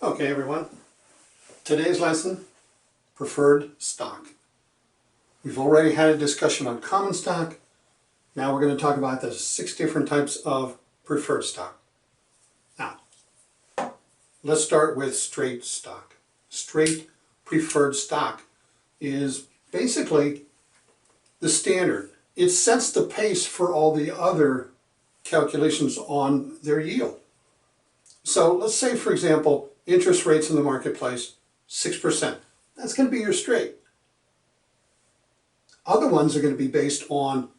Okay, everyone. Today's lesson, preferred stock. We've already had a discussion on common stock. Now we're going to talk about the 6 different types of preferred stock. Now, let's start with straight stock. Straight preferred stock is basically the standard. It sets the pace for all the other calculations on their yield. So let's say, for example, interest rates in the marketplace, 6%. That's going to be your straight. Other ones are going to be based on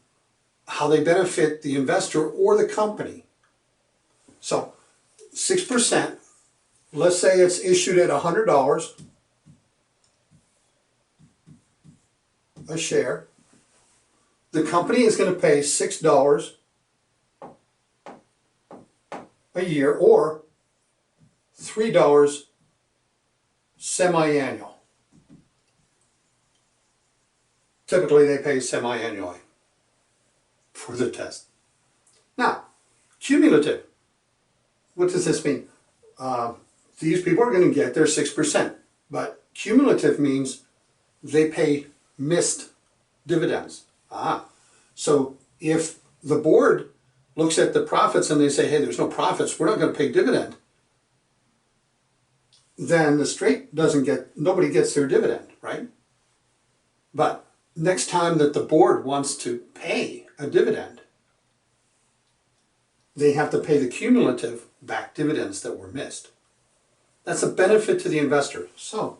how they benefit the investor or the company. So 6%, let's say it's issued at $100 a share. The company is going to pay $6 a year or $3 semi-annual. Typically they pay semi-annually for the test. Now, cumulative. What does this mean? These people are going to get their 6%, but cumulative means they pay missed dividends. So if the board looks at the profits and they say, hey, there's no profits, we're not going to pay dividend, then the straight nobody gets their dividend, right? But next time that the board wants to pay a dividend, they have to pay the cumulative back dividends that were missed. That's a benefit to the investor. So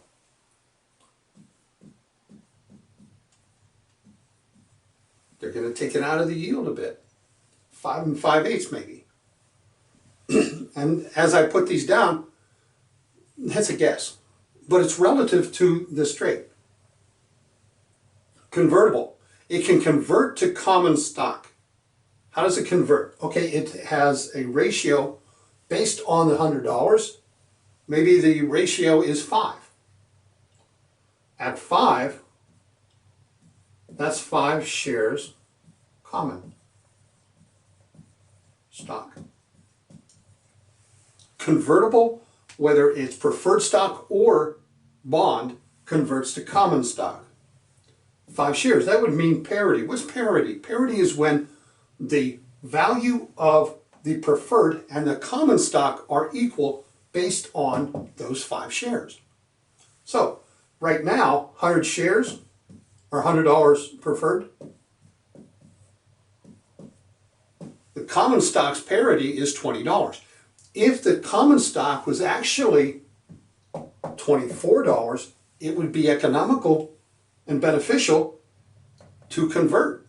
they're going to take it out of the yield a bit, 5 5/8 maybe. And as I put these down, that's a guess, but it's relative to the straight. Convertible. It can convert to common stock. How does it convert? Okay, it has a ratio based on the $100. Maybe the ratio is 5. At 5, that's 5 shares common stock. Convertible, whether it's preferred stock or bond, converts to common stock. 5 shares, that would mean parity. What's parity? Parity is when the value of the preferred and the common stock are equal based on those 5 shares. So, right now, 100 shares or $100 preferred. The common stock's parity is $20. If the common stock was actually $24, it would be economical and beneficial to convert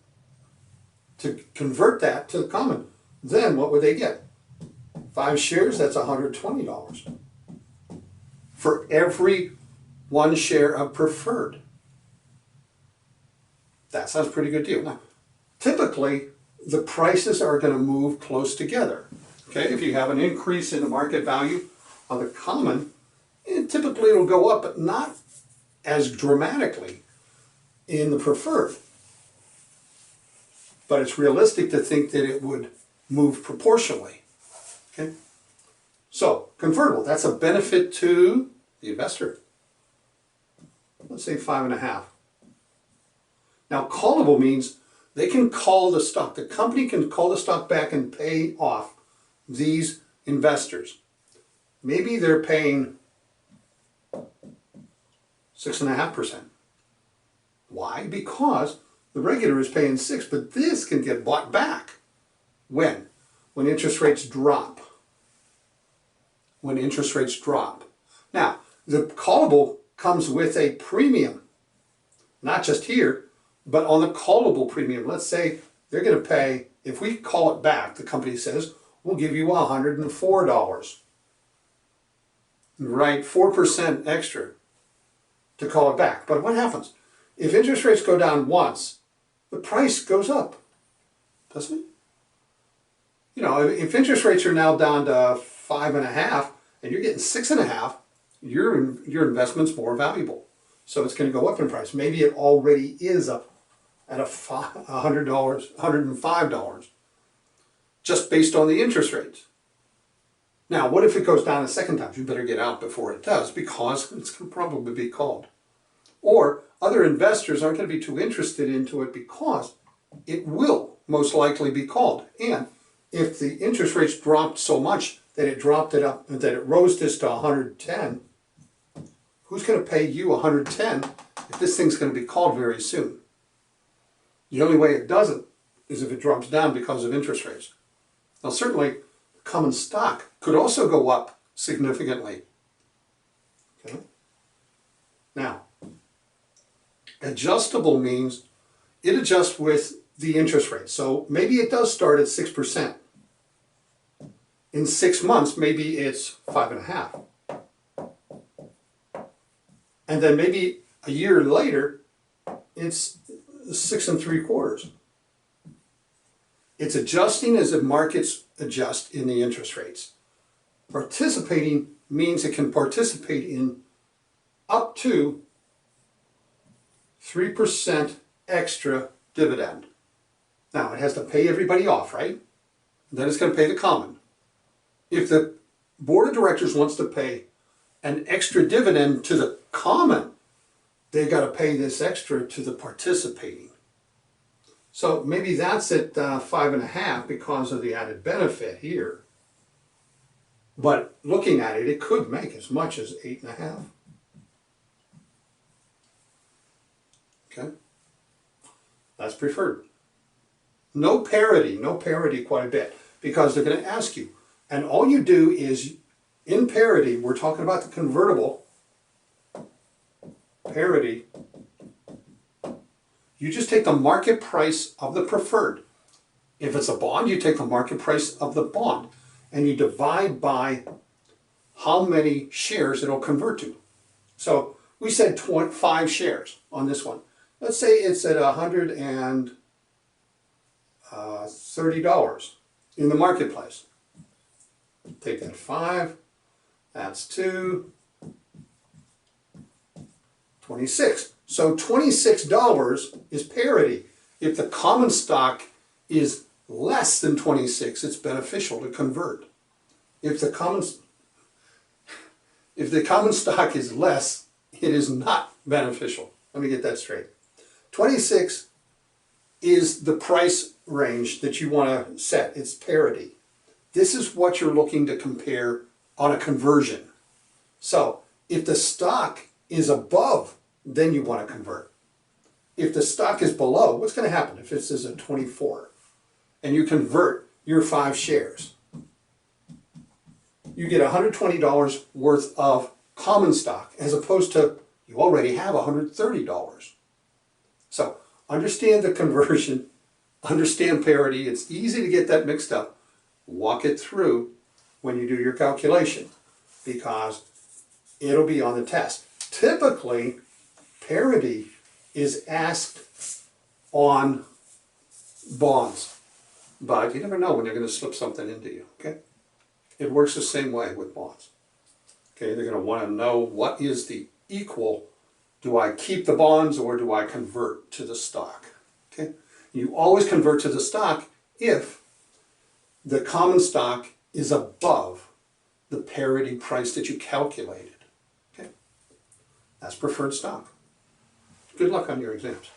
that to the common. Then what would they get? 5 shares, that's $120 for every 1 share of preferred. That sounds a pretty good deal. Now, typically, the prices are going to move close together. Okay, if you have an increase in the market value of the common, typically it'll go up, but not as dramatically in the preferred. But it's realistic to think that it would move proportionally. Okay, so convertible, that's a benefit to the investor. Let's say 5.5. Now callable means they can call the stock. The company can call the stock back and pay off these investors. Maybe they're paying 6.5%. Why? Because the regular is paying 6, but this can get bought back. When? When interest rates drop. When interest rates drop. Now, the callable comes with a premium. Not just here, but on the callable premium. Let's say they're going to pay, if we call it back, the company says, we'll give you $104. Right, 4% extra to call it back. But what happens? If interest rates go down once, the price goes up, doesn't it? You know, if interest rates are now down to 5.5 and you're getting 6.5, your investment's more valuable. So it's going to go up in price. Maybe it already is up at $100, $105, just based on the interest rates. Now, what if it goes down a second time? You better get out before it does, because it's going to probably be called. Or other investors aren't going to be too interested into it because it will most likely be called. And if the interest rates dropped so much that it dropped it up, that it rose this to 110, who's going to pay you 110 if this thing's going to be called very soon? The only way it doesn't is if it drops down because of interest rates. Now, certainly, common stock could also go up significantly. Okay? Now, adjustable means it adjusts with the interest rate. So maybe it does start at 6%. In 6 months, maybe it's 5.5%. And then maybe a year later, it's 6.75%. It's adjusting as the markets adjust in the interest rates. Participating means it can participate in up to 3% extra dividend. Now, it has to pay everybody off, right? Then it's going to pay the common. If the board of directors wants to pay an extra dividend to the common, they got to pay this extra to the participating. So maybe that's at 5.5 because of the added benefit here. But looking at it, it could make as much as 8.5. Okay, that's preferred. No parity quite a bit, because they're going to ask you. And all you do is, in parity, we're talking about the convertible, parity, you just take the market price of the preferred. If it's a bond, you take the market price of the bond, and you divide by how many shares it'll convert to. So we said 5 shares on this one. Let's say it's at $130 in the marketplace. Take that 5, that's 2, 26. So $26 is parity. If the common stock is less than 26, it's beneficial to convert. If the common stock is less, it is not beneficial. Let me get that straight. 26 is the price range that you want to set. It's parity. This is what you're looking to compare on a conversion. So if the stock is above, then you want to convert. If the stock is below, what's going to happen if this is a 24 and you convert your 5 shares? You get $120 worth of common stock, as opposed to you already have $130. So understand the conversion, understand parity. It's easy to get that mixed up. Walk it through when you do your calculation, because it'll be on the test. Typically, parity is asked on bonds, but you never know when they're going to slip something into you, okay? It works the same way with bonds. Okay, they're going to want to know what is the equal. Do I keep the bonds or do I convert to the stock? Okay, you always convert to the stock if the common stock is above the parity price that you calculated. Okay, that's preferred stock. Good luck on your exams.